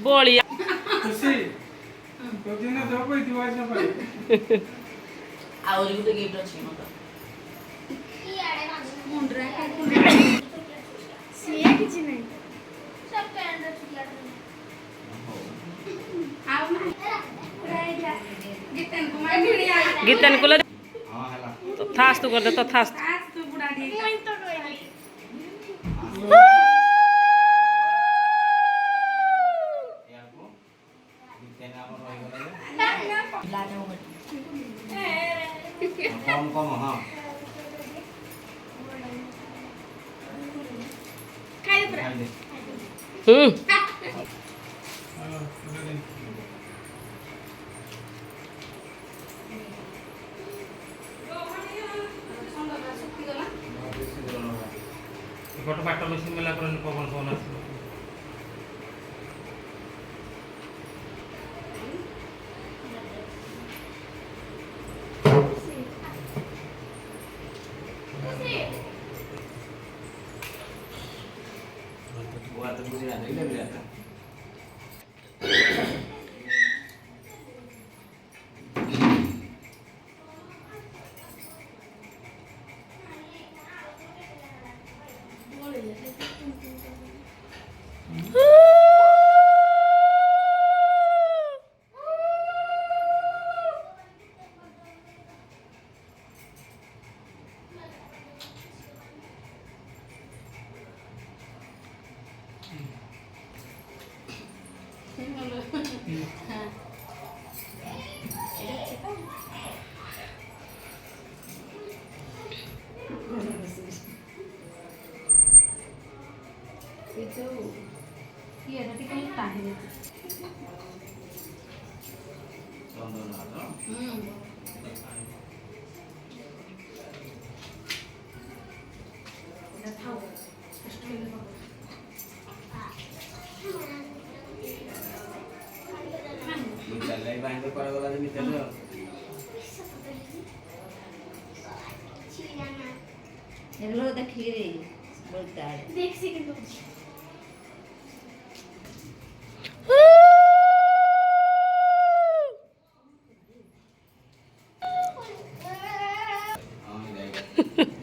बोलिया खुशी तो दिन दो कोई दिवाज न पाए आउरी गुटे गिफ्ट अछि मत की आड़े मुंडरा के सिए किछि नै सब कैलेंडर छुटिया आओ ना गीतन कुमार भिड़िया गीतन कुल तो थास तू कर दे तो थास आज तू बुढ़ा दी कोई तो रोई कम कम हाँ खाइ पुरा ଗୋଟେ ବାଟ ମେସିନ୍ ଗଲା ପରେ ପବନ ପବନ ଆସିବ buat tebusan ini lihat Lagi banyak para kalau ada mitanya. Anglo देखी रे बोलता है देख सी के Oh,